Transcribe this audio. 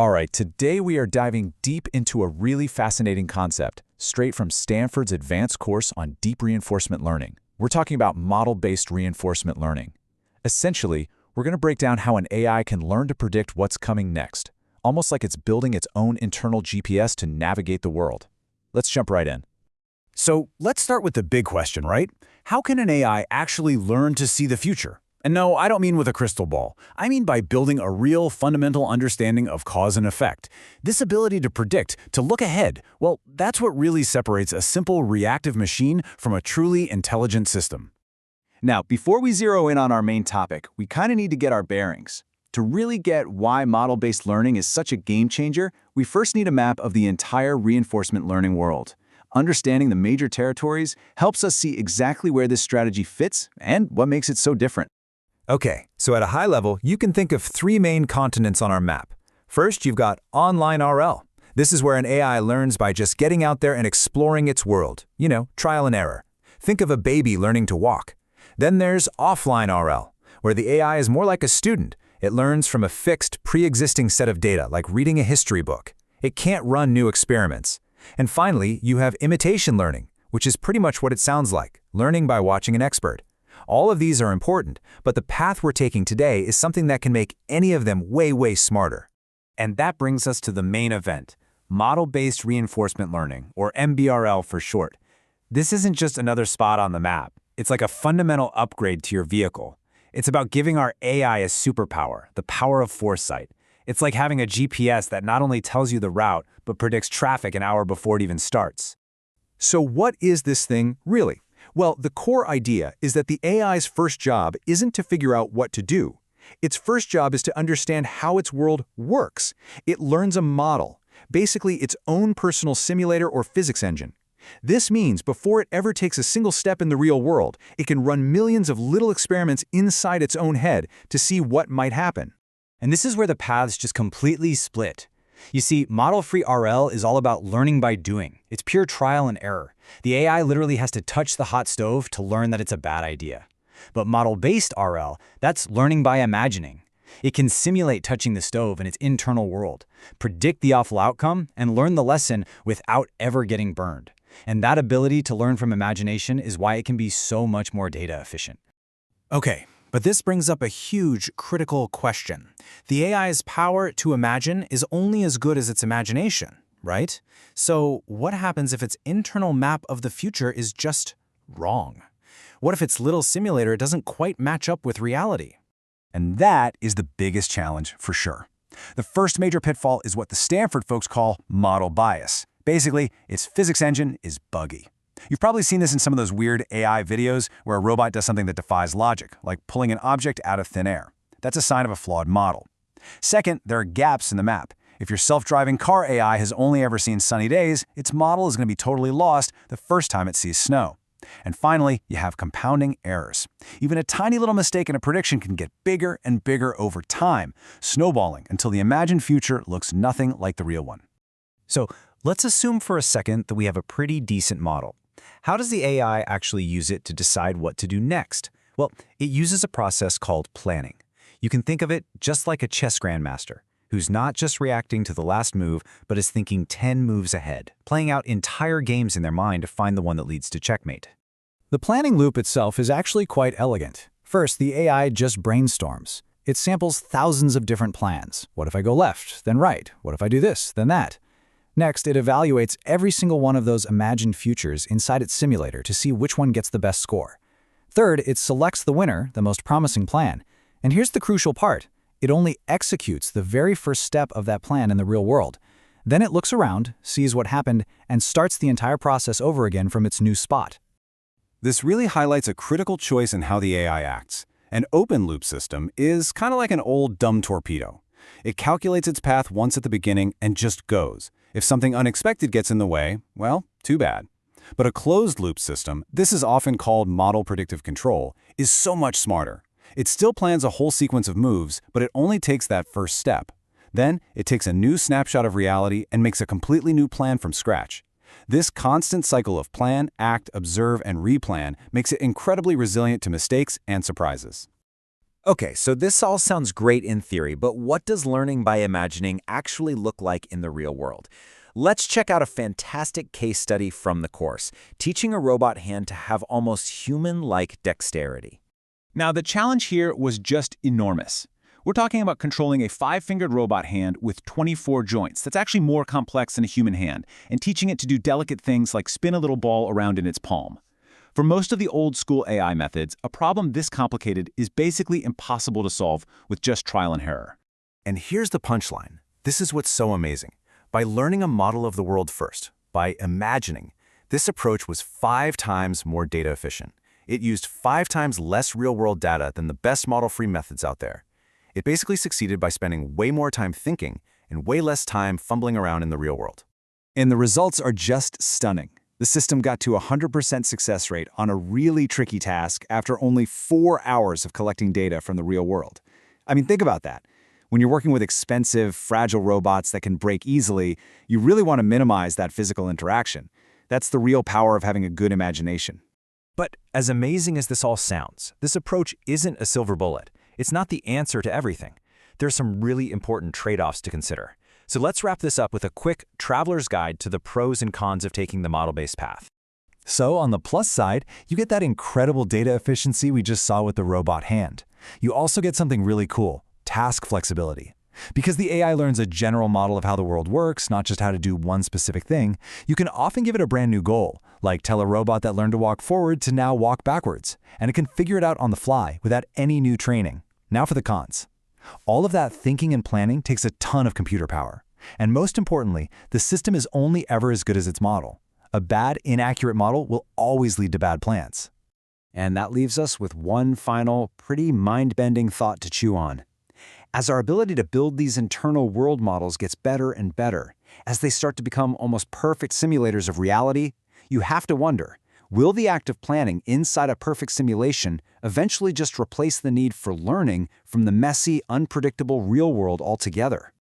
All right, today we are diving deep into a really fascinating concept, straight from Stanford's advanced course on deep reinforcement learning. We're talking about model-based reinforcement learning. Essentially, we're going to break down how an AI can learn to predict what's coming next, almost like it's building its own internal GPS to navigate the world. Let's jump right in. So let's start with the big question, right? How can an AI actually learn to see the future? And no, I don't mean with a crystal ball. I mean by building a real fundamental understanding of cause and effect. This ability to predict, to look ahead, well, that's what really separates a simple reactive machine from a truly intelligent system. Now, before we zero in on our main topic, we kind of need to get our bearings. To really get why model-based learning is such a game changer, we first need a map of the entire reinforcement learning world. Understanding the major territories helps us see exactly where this strategy fits and what makes it so different. Okay, so at a high level, you can think of three main continents on our map. First, you've got online RL. This is where an AI learns by just getting out there and exploring its world. You know, trial and error. Think of a baby learning to walk. Then there's offline RL, where the AI is more like a student. It learns from a fixed, pre-existing set of data, like reading a history book. It can't run new experiments. And finally, you have imitation learning, which is pretty much what it sounds like, learning by watching an expert. All of these are important, but the path we're taking today is something that can make any of them way smarter. And that brings us to the main event, model-based reinforcement learning, or MBRL for short. This isn't just another spot on the map. It's like a fundamental upgrade to your vehicle. It's about giving our AI a superpower, the power of foresight. It's like having a GPS that not only tells you the route, but predicts traffic an hour before it even starts. So what is this thing really? Well, the core idea is that the AI's first job isn't to figure out what to do. Its first job is to understand how its world works. It learns a model, basically its own personal simulator or physics engine. This means before it ever takes a single step in the real world, it can run millions of little experiments inside its own head to see what might happen. And this is where the paths just completely split. You see, model-free RL is all about learning by doing. It's pure trial and error. The AI literally has to touch the hot stove to learn that it's a bad idea. But model-based RL, that's learning by imagining. It can simulate touching the stove in its internal world, predict the awful outcome, and learn the lesson without ever getting burned. And that ability to learn from imagination is why it can be so much more data efficient. Okay, but this brings up a huge, critical question. The AI's power to imagine is only as good as its imagination, right? So what happens if its internal map of the future is just wrong? What if its little simulator doesn't quite match up with reality? And that is the biggest challenge for sure. The first major pitfall is what the Stanford folks call model bias. Basically, its physics engine is buggy. You've probably seen this in some of those weird AI videos where a robot does something that defies logic, like pulling an object out of thin air. That's a sign of a flawed model. Second, there are gaps in the map. If your self-driving car AI has only ever seen sunny days, its model is going to be totally lost the first time it sees snow. And finally, you have compounding errors. Even a tiny little mistake in a prediction can get bigger and bigger over time, snowballing until the imagined future looks nothing like the real one. So let's assume for a second that we have a pretty decent model. How does the AI actually use it to decide what to do next? Well, it uses a process called planning. You can think of it just like a chess grandmaster, who's not just reacting to the last move, but is thinking 10 moves ahead, playing out entire games in their mind to find the one that leads to checkmate. The planning loop itself is actually quite elegant. First, the AI just brainstorms. It samples thousands of different plans. What if I go left, then right? What if I do this, then that? Next, it evaluates every single one of those imagined futures inside its simulator to see which one gets the best score. Third, it selects the winner, the most promising plan. And here's the crucial part. It only executes the very first step of that plan in the real world. Then it looks around, sees what happened, and starts the entire process over again from its new spot. This really highlights a critical choice in how the AI acts. An open-loop system is kind of like an old dumb torpedo. It calculates its path once at the beginning and just goes. If something unexpected gets in the way, well, too bad. But a closed-loop system, this is often called model predictive control, is so much smarter. It still plans a whole sequence of moves, but it only takes that first step. Then, it takes a new snapshot of reality and makes a completely new plan from scratch. This constant cycle of plan, act, observe, and replan makes it incredibly resilient to mistakes and surprises. Okay, so this all sounds great in theory, but what does learning by imagining actually look like in the real world? Let's check out a fantastic case study from the course, teaching a robot hand to have almost human-like dexterity. Now, the challenge here was just enormous. We're talking about controlling a 5-fingered robot hand with 24 joints. That's actually more complex than a human hand, and teaching it to do delicate things like spin a little ball around in its palm. For most of the old-school AI methods, a problem this complicated is basically impossible to solve with just trial and error. And here's the punchline. This is what's so amazing. By learning a model of the world first, by imagining, this approach was 5 times more data efficient. It used 5 times less real-world data than the best model-free methods out there. It basically succeeded by spending way more time thinking and way less time fumbling around in the real world. And the results are just stunning. The system got to a 100% success rate on a really tricky task after only 4 hours of collecting data from the real world. I mean, think about that. When you're working with expensive, fragile robots that can break easily, you really want to minimize that physical interaction. That's the real power of having a good imagination. But as amazing as this all sounds, this approach isn't a silver bullet. It's not the answer to everything. There's some really important trade-offs to consider. So let's wrap this up with a quick traveler's guide to the pros and cons of taking the model-based path. So on the plus side, you get that incredible data efficiency we just saw with the robot hand. You also get something really cool, task flexibility. Because the AI learns a general model of how the world works, not just how to do one specific thing, you can often give it a brand new goal, like tell a robot that learned to walk forward to now walk backwards, and it can figure it out on the fly without any new training. Now for the cons. All of that thinking and planning takes a ton of computer power. And most importantly, the system is only ever as good as its model. A bad, inaccurate model will always lead to bad plans. And that leaves us with one final, pretty mind-bending thought to chew on. As our ability to build these internal world models gets better and better, as they start to become almost perfect simulators of reality, you have to wonder, will the act of planning inside a perfect simulation eventually just replace the need for learning from the messy, unpredictable real world altogether?